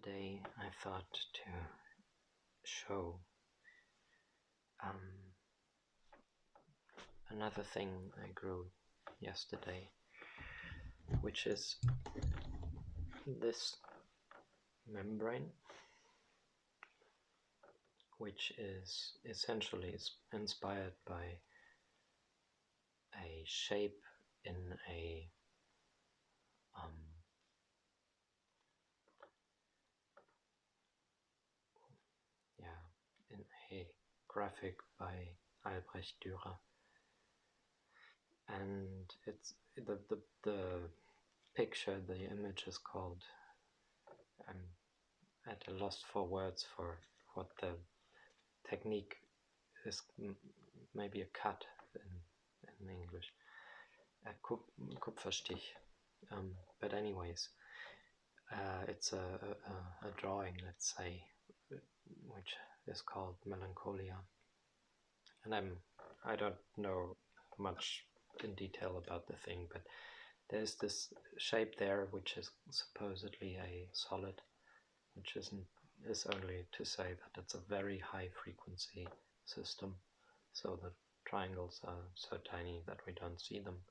Today I thought to show another thing I grew yesterday, which is this membrane, which is essentially inspired by a shape in a graphic by Dürer, and it's the picture, the image is called. I'm at a loss for words for what the technique is. Maybe a cut in English, a Kupferstich. But anyways, it's a drawing, let's say, which is called Melancolia, and I don't know much in detail about the thing, but there's this shape there which is supposedly a solid, which is only to say that it's a very high frequency system, so the triangles are so tiny that we don't see them,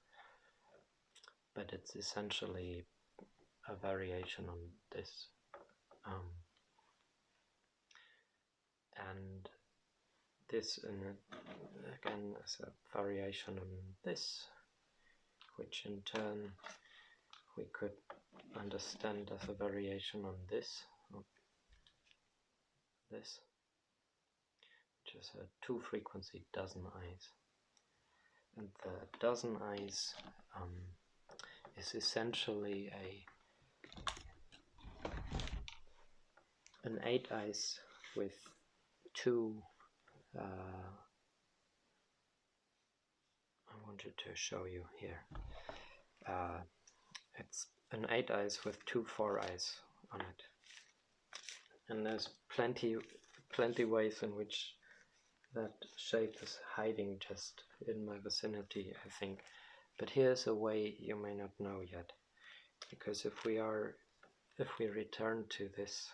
but it's essentially a variation on this, and this again is a variation on this, which in turn we could understand as a variation on this, which is a two-frequency dozeneyes. And the dozeneyes is essentially an eighteyes with two. I wanted to show you here. It's an eighteyes with two foureyes on it, and there's plenty ways in which that shape is hiding just in my vicinity, I think. But here's a way you may not know yet, because if we return to this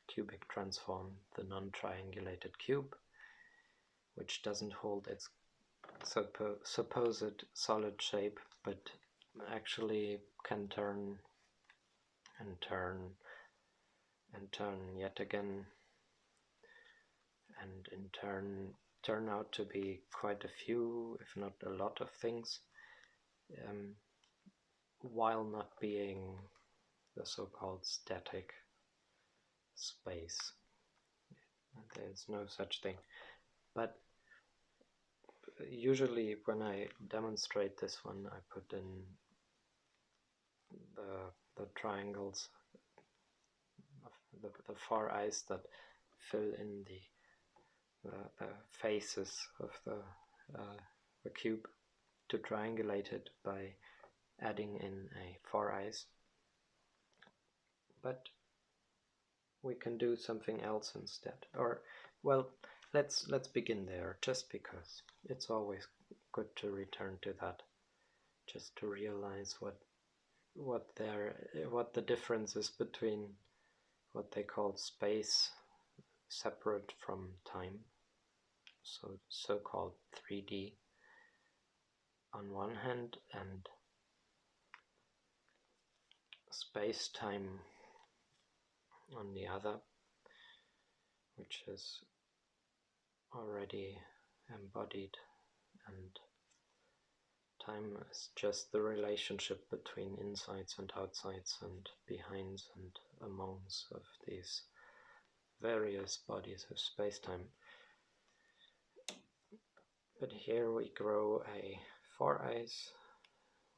cubic transform, the non-triangulated cube, which doesn't hold its supposed solid shape, but actually can turn and turn and turn yet again, and in turn out to be quite a few, if not a lot of things, while not being the so-called static space. There's no such thing. But usually when I demonstrate this one, I put in the triangles of the foureyes that fill in the faces of the cube, to triangulate it by adding in a foureyes. But we can do something else instead, or well, let's begin there, just because it's always good to return to that, just to realize what the difference is between what they call space separate from time, so-called 3D on one hand, and space-time on the other, which is already embodied, and time is just the relationship between insides and outsides and behinds and amongs of these various bodies of space-time. But here we grow a foureyes,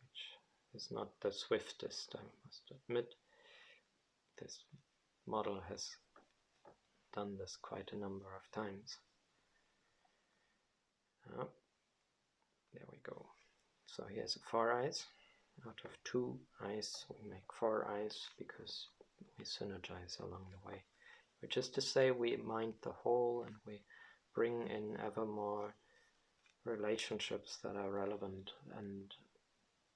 which is not the swiftest, I must admit. This model has done this quite a number of times. There we go. So here's a foureyes. Out of two eyes we make foureyes, because we synergize along the way, which is to say we mind the whole, and we bring in ever more relationships that are relevant and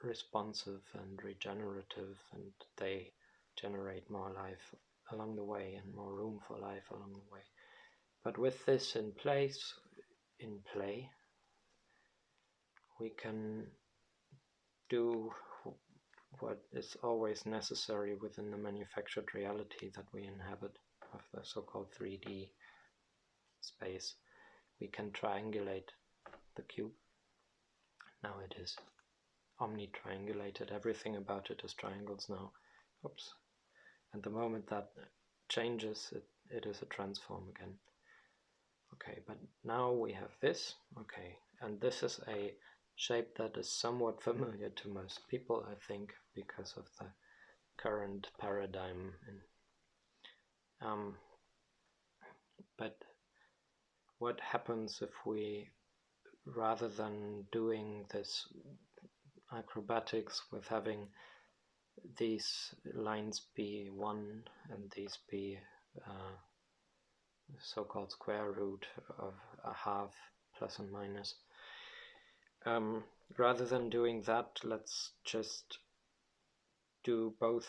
responsive and regenerative, and they generate more life along the way and more room for life along the way. But with this in play, we can do what is always necessary within the manufactured reality that we inhabit of the so-called 3D space. We can triangulate the cube. Now it is omni-triangulated. Everything about it is triangles now. Oops. And the moment that changes, it is a transform again. Okay, but now we have this. Okay, and this is a shape that is somewhat familiar to most people, I think, because of the current paradigm. But what happens if we, rather than doing this acrobatics with having these lines be 1 and these be so-called square root of a half, plus and minus. Rather than doing that, let's just do both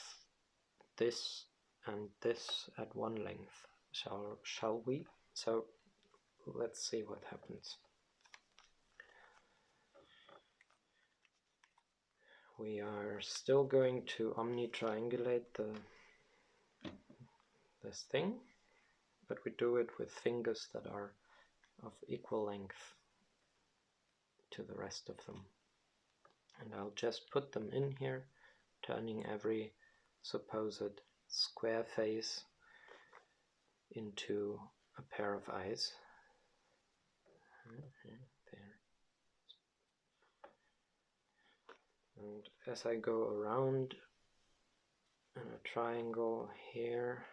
this and this at one length, shall we? So let's see what happens. We are still going to omni-triangulate this thing, but we do it with fingers that are of equal length to the rest of them. And I'll just put them in here, turning every supposed square face into a pair of eyes. There. And as I go around in a triangle here,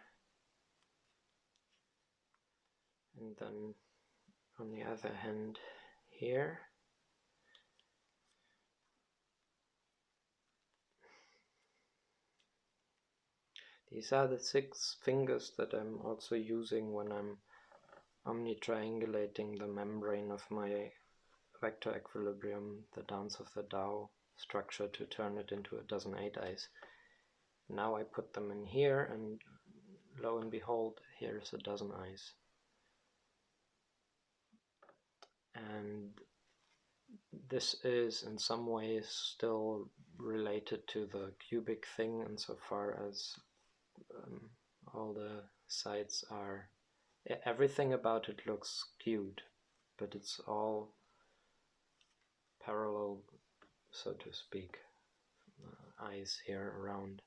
and then on the other hand here, these are the 6 fingers that I'm also using when I'm omni-triangulating the membrane of my vector equilibrium, the dance of the Tao structure, to turn it into a dozen eighteyes. Now I put them in here, and lo and behold, here is a dozen eyes. And this is in some ways still related to the cubic thing insofar as all the sides are, everything about it looks skewed, but it's all parallel, so to speak. Eyes here around.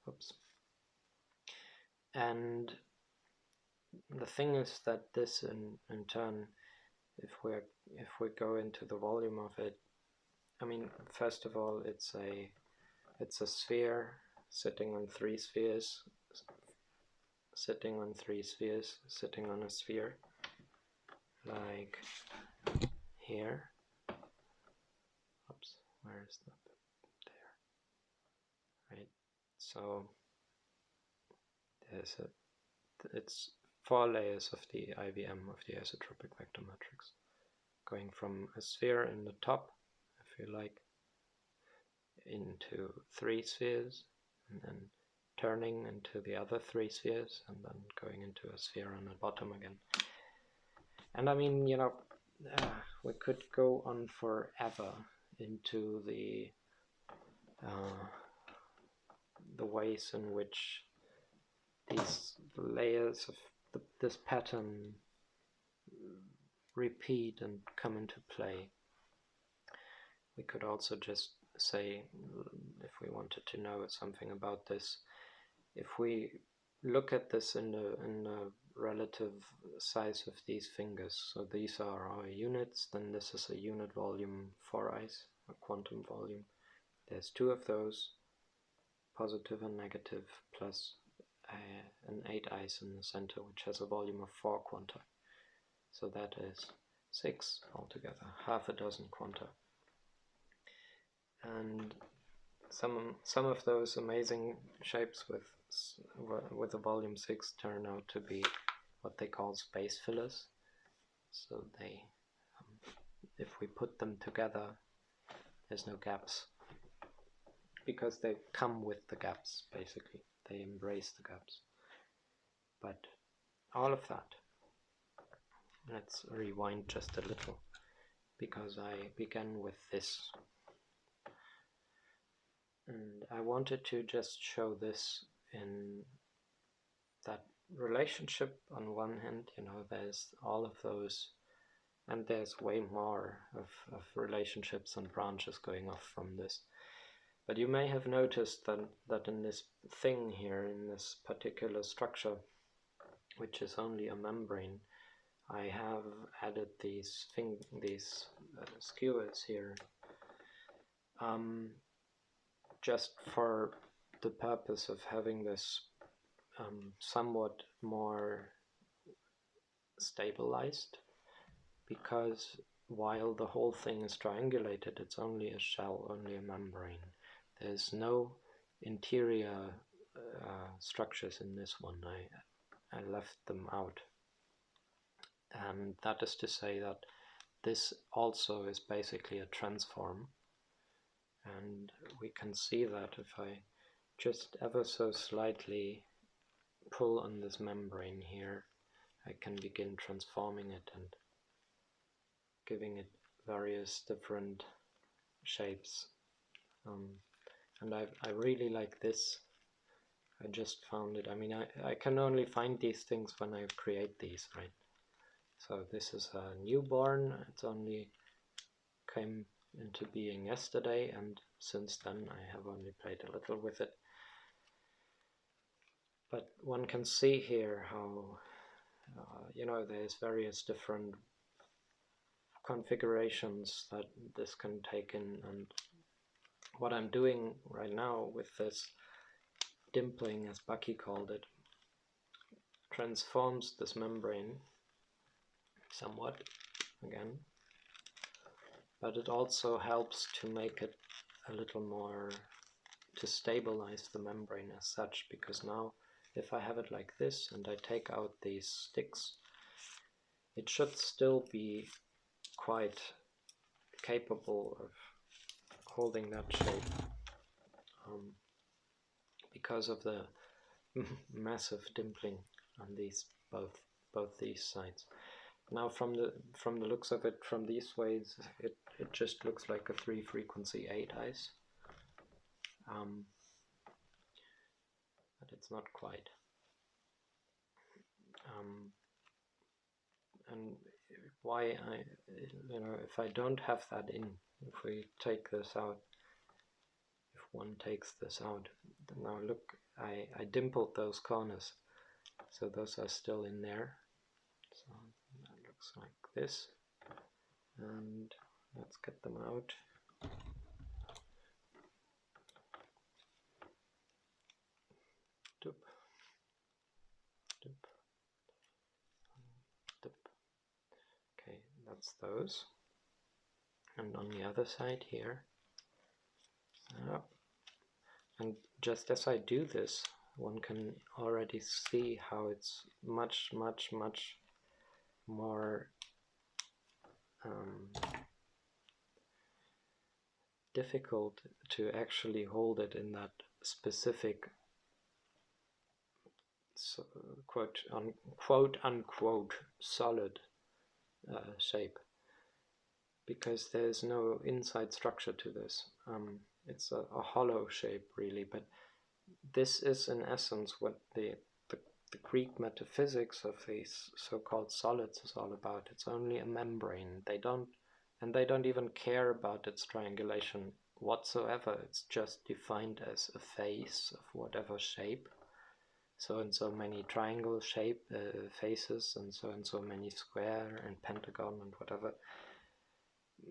Oops. And the thing is that this in turn, if we go into the volume of it, I mean, first of all, it's a sphere sitting on 3 spheres, sitting on 3 spheres, sitting on a sphere, like here. Oops, where is that? There. Right. So it's 4 layers of the IVM, of the isotropic vector matrix, going from a sphere in the top, if you like, into 3 spheres, and then turning into the other 3 spheres, and then going into a sphere on the bottom again. And I mean, you know, we could go on forever into the ways in which these layers of this pattern repeat and come into play. We could also just say, if we wanted to know something about this, if we look at this in the relative size of these fingers, so these are our units, then this is a unit volume foureyes, a quantum volume. There's 2 of those, positive and negative, plus an 8eyes in the center, which has a volume of 4 quanta. So that is 6 altogether, half a dozen quanta. And some of those amazing shapes with a volume 6 turn out to be what they call space fillers. So they, if we put them together, there's no gaps. because they come with the gaps, basically. They embrace the gaps. But all of that, let's rewind just a little, because I began with this. And I wanted to just show this in that relationship. On one hand, there's all of those, and there's way more of relationships and branches going off from this. But you may have noticed that in this thing here, in this particular structure, which is only a membrane, I have added these skewers here, just for the purpose of having this somewhat more stabilized, because while the whole thing is triangulated, it's only a shell, only a membrane. There's no interior structures in this one. I left them out. And that is to say that this also is basically a transform. And we can see that if I just ever so slightly pull on this membrane here, I can begin transforming it and giving it various different shapes. And I really like this. I just found it. I mean, I can only find these things when I create these, right? So this is a newborn. It's only came into being yesterday, and since then I have only played a little with it. But one can see here how, there's various different configurations that this can take in, and what I'm doing right now with this dimpling, as Bucky called it, transforms this membrane somewhat again, but it also helps to make it a little more, to stabilize the membrane as such, because now if I have it like this and I take out these sticks, it should still be quite capable of holding that shape, because of the massive dimpling on these both these sides. Now from the looks of it, from these ways, it just looks like a 3-frequency 8eyes, but it's not quite. And why if I don't have that in, if we take this out, if one takes this out, now look, I dimpled those corners, so those are still in there. So that looks like this, and let's get them out. Doop, doop, doop. Okay, that's those. And on the other side here, and just as I do this, one can already see how it's much more difficult to actually hold it in that specific quote unquote solid shape, because there's no inside structure to this. It's a hollow shape really, but this is in essence what the Greek metaphysics of these so-called solids is all about. It's only a membrane. They don't even care about its triangulation whatsoever. It's just defined as a face of whatever shape. So and so many triangle shape faces, and so many square and pentagon and whatever.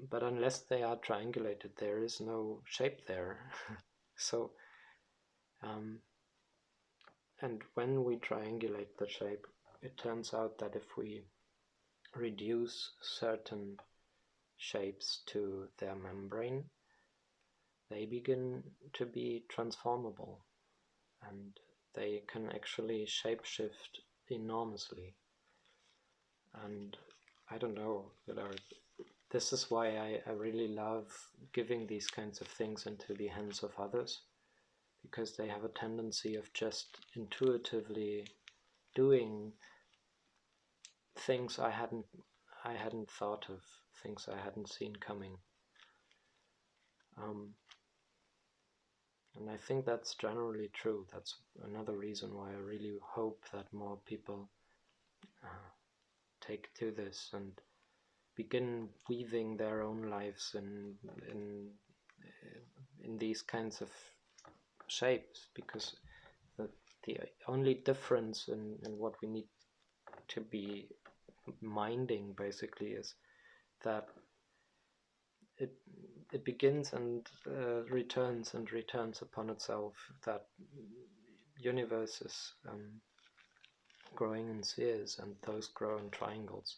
But unless they are triangulated, there is no shape there. So and when we triangulate the shape, it turns out that if we reduce certain shapes to their membrane, they begin to be transformable, and they can actually shapeshift enormously. And I don't know, this is why I really love giving these kinds of things into the hands of others, because they have a tendency of just intuitively doing things I hadn't thought of, things I hadn't seen coming. And I think that's generally true. That's another reason why I really hope that more people take to this and begin weaving their own lives in these kinds of shapes, because the only difference in what we need to be minding basically is that it begins and returns upon itself. That universe is growing in spheres, and those grow in triangles.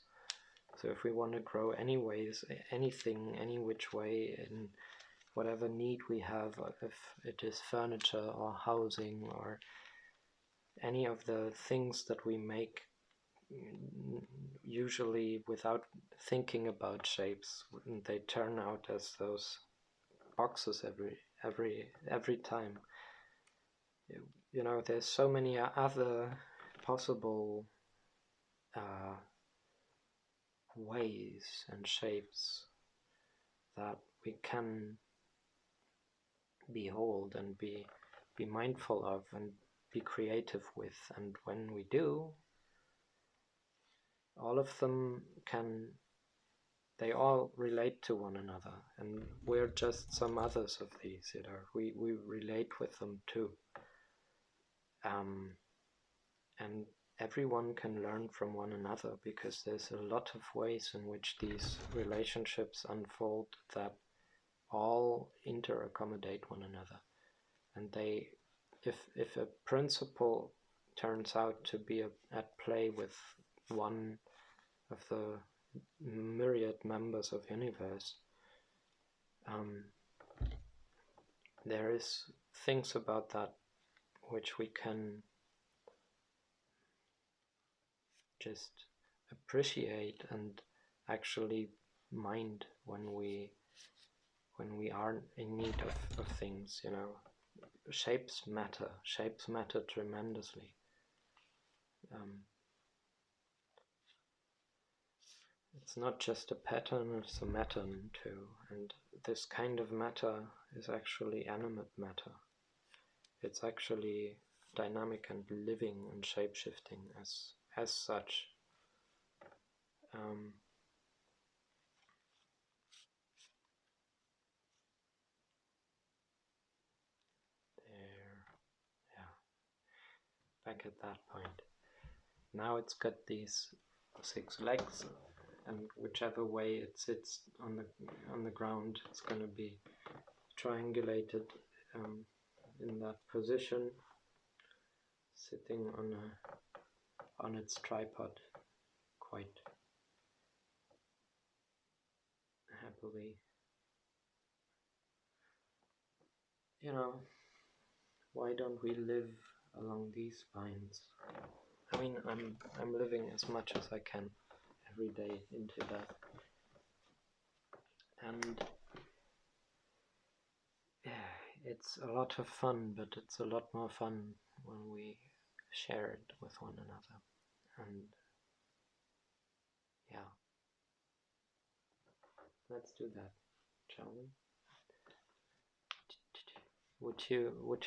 So if we want to grow anyways, anything, any which way, in whatever need we have, if it is furniture or housing or any of the things that we make usually without thinking about shapes, they turn out as those boxes every time. You know, there's so many other possible ways and shapes that we can behold and be mindful of and be creative with, and when we do, all of them they all relate to one another, and we're just some others of these, you know, we relate with them too. And everyone can learn from one another, because there's a lot of ways in which these relationships unfold that all inter-accommodate one another. And they, if a principle turns out to be at play with one of the myriad members of the universe, there is things about that which we can just appreciate and actually mind when we are in need of things, you know. Shapes matter tremendously. It's not just a pattern, it's a matter too, and this kind of matter is actually animate matter. It's actually dynamic and living and shape-shifting as such. There, yeah, back at that point. Now it's got these 6 legs, and whichever way it sits on the ground, it's going to be triangulated in that position, sitting on its tripod quite happily. You know, why don't we live along these lines? I mean, I'm living as much as I can every day into that, and yeah, it's a lot of fun, but it's a lot more fun when we share it with one another. And yeah, let's do that, shall we? Would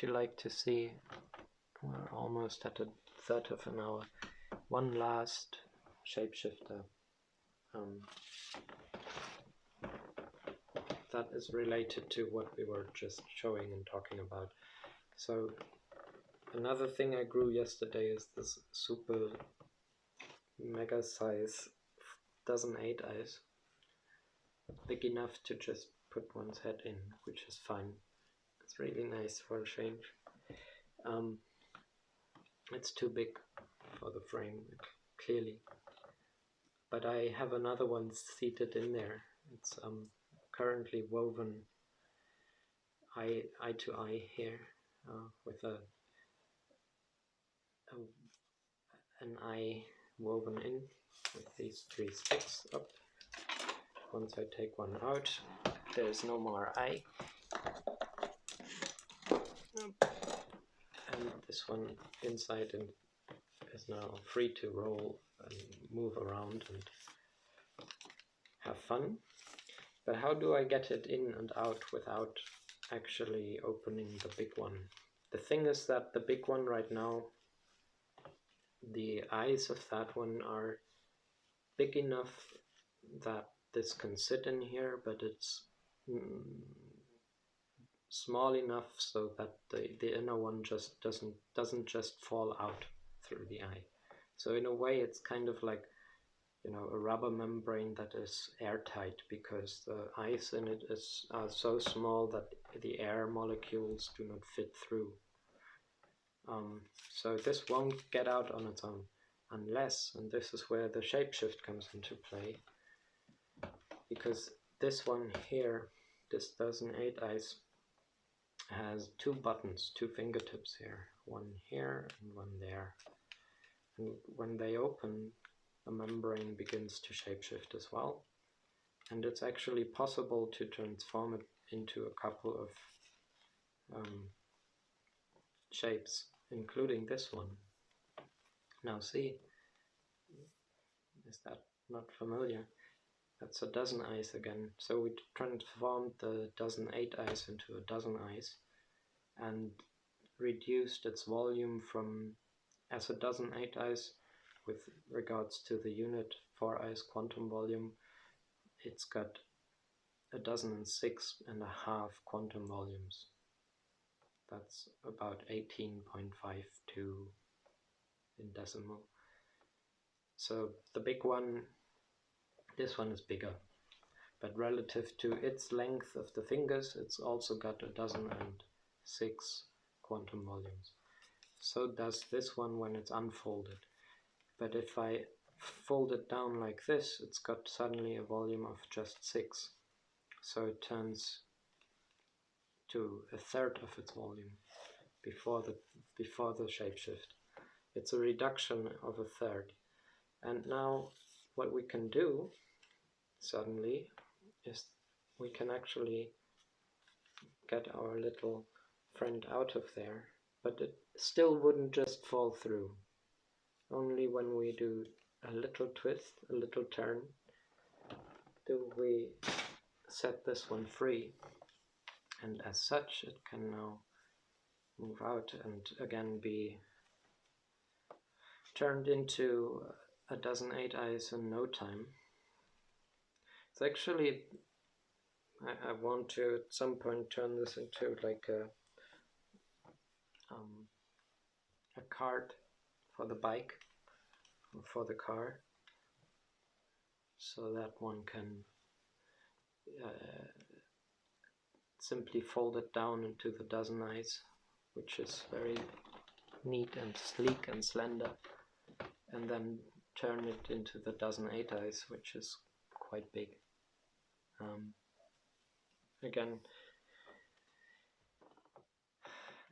you like to see? We're almost at a third of an hour. One last shapeshifter that is related to what we were just showing and talking about. So another thing I grew yesterday is this super mega size dozen eighteyes, big enough to just put one's head in, which is fine. It's really nice for a change. It's too big for the frame, clearly, but I have another one seated in there. It's currently woven eye to eye here, with an eye woven in with these 3 sticks up. Once I take one out, there's no more eye. this one inside and is now free to roll and move around and have fun. But how do I get it in and out without actually opening the big one? The thing is that the big one right now, the eyes of that one are big enough that this can sit in here, but it's small enough so that the inner one just doesn't just fall out through the eye. So in a way it's kind of like, you know, a rubber membrane that is airtight, because the eyes in it are so small that the air molecules do not fit through. So this won't get out on its own unless, and this is where the shapeshift comes into play, because this one here, this dozeneyes, has two buttons, two fingertips here, one here and one there. And when they open, the membrane begins to shapeshift as well. And it's actually possible to transform it into a couple of shapes, including this one. Now see, is that not familiar? That's a dozeneyes again. So we transformed the dozeneyes into a dozeneyes and reduced its volume from, as a dozeneyes with regards to the unit foureyes quantum volume, it's got 106.5 quantum volumes. That's about 18.52 in decimal. So the big one, this one is bigger, but relative to its length of the fingers, it's also got 106 quantum volumes. So does this one when it's unfolded. But if I fold it down like this, it's got suddenly a volume of just 6. So it turns to a third of its volume before the shapeshift. It's a reduction of a third. And now what we can do suddenly is we can actually get our little friend out of there, but it still wouldn't just fall through. Only when we do a little twist, a little turn, do we set this one free. And as such, it can now move out and again be turned into a dozeneyes in no time. It's actually, I want to at some point turn this into like a card for the bike or for the car, so that one can simply fold it down into the dozeneyes, which is very neat and sleek and slender, and then turn it into the dozeneyes, which is quite big. Again,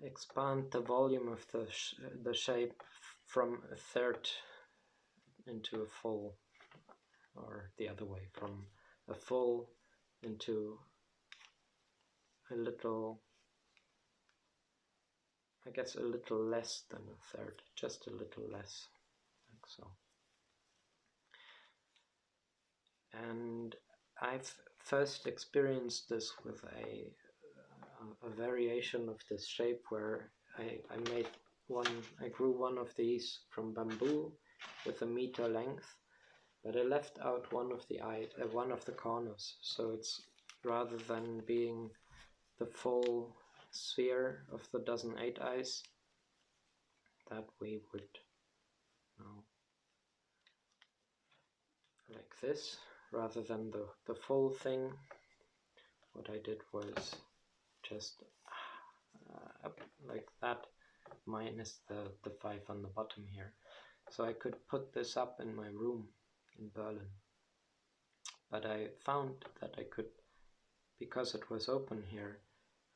expand the volume of the shape from a third into a full, or the other way, from a full into a little, I guess a little less than a third, just a little less, like so. And I've first experienced this with a variation of this shape where I grew one of these from bamboo with a meter length, but I left out one of the corners, so it's, rather than being the full sphere of the dozeneyes, that we would now, like this, rather than the full thing, what I did was just like that, minus the 5 on the bottom here. So I could put this up in my room in Berlin. But I found that I could, because it was open here,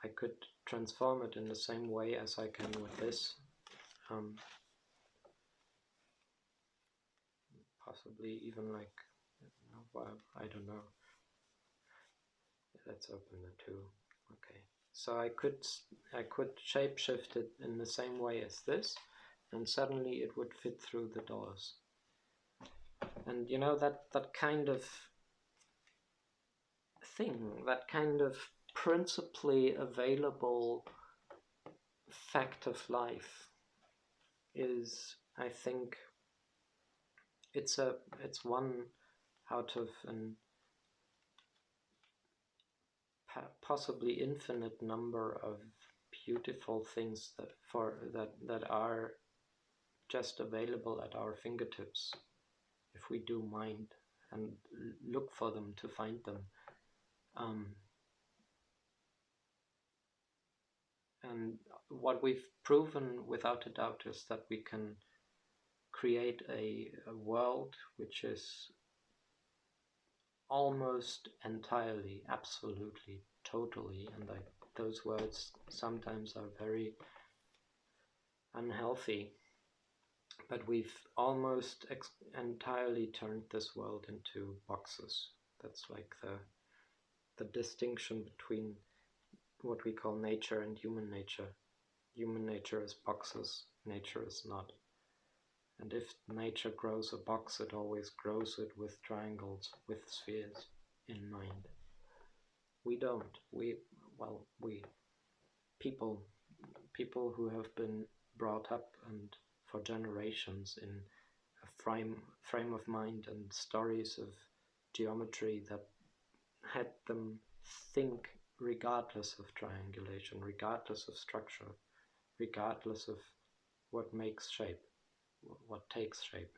I could transform it in the same way as I can with this. Possibly even like, well, I don't know. Let's open the two. Okay, So I could shapeshift it in the same way as this, and suddenly it would fit through the doors. And you know, that kind of thing, that kind of principally available fact of life is, I think, it's one out of an possibly infinite number of beautiful things that are just available at our fingertips if we do mind and look for them to find them. And what we've proven without a doubt is that we can create a world which is almost entirely, absolutely, totally, and those words sometimes are very unhealthy, but we've almost entirely turned this world into boxes. That's like the distinction between what we call nature and human nature. Human nature is boxes, nature is not. And if nature grows a box, it always grows it with triangles, with spheres in mind. We don't. People who have been brought up and for generations in a frame of mind and stories of geometry that had them think regardless of triangulation, regardless of structure, regardless of what makes shape, what takes shape.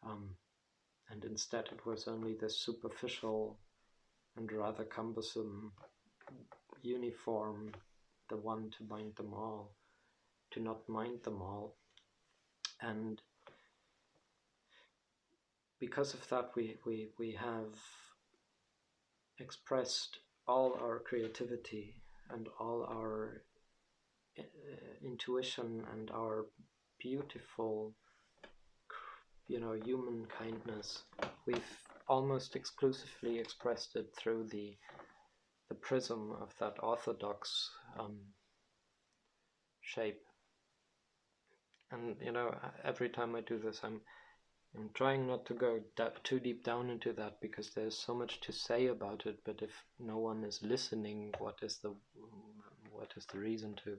And instead it was only this superficial and rather cumbersome uniform, the one to bind them all, to not mind them all. And because of that, we have expressed all our creativity and all our intuition and our beautiful, human kindness. We've almost exclusively expressed it through the prism of that orthodox shape. And every time I do this, I'm trying not to go too deep down into that, because there's so much to say about it. But if no one is listening, what is the reason to?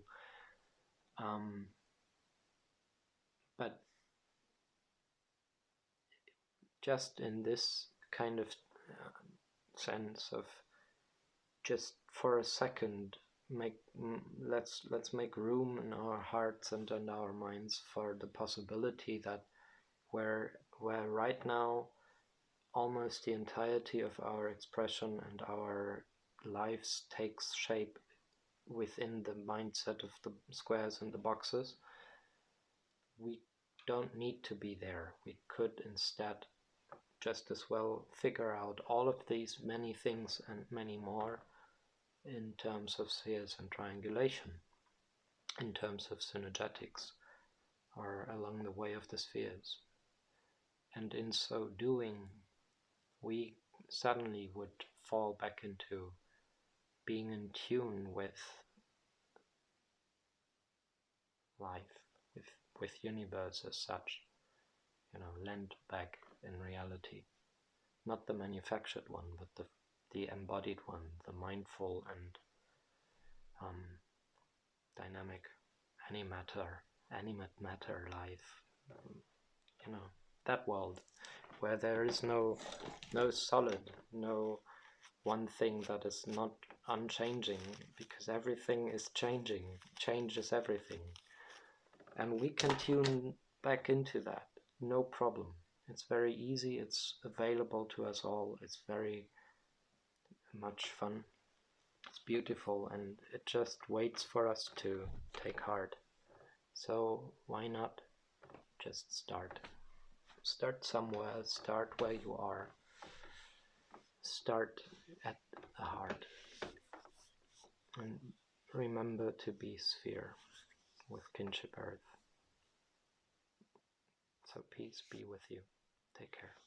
But just in this kind of sense of just for a second, let's make room in our hearts and in our minds for the possibility that where right now almost the entirety of our expression and our lives takes shape within the mindset of the squares and the boxes, we don't need to be there. We could instead just as well figure out all of these many things and many more in terms of spheres and triangulation, in terms of synergetics, or along the way of the spheres. And in so doing, we suddenly would fall back into being in tune with life, with universe as such, lent back in reality. Not the manufactured one, but the embodied one, the mindful and dynamic animate matter life. That world where there is no solid, no one thing that is not unchanging, because everything is changing. Change is everything. And we can tune back into that, no problem. It's very easy, it's available to us all, it's very much fun, it's beautiful, and it just waits for us to take heart. So why not just start? Start somewhere, start where you are. Start at the heart. And remember to be sphere with kinship earth. So peace be with you. Take care.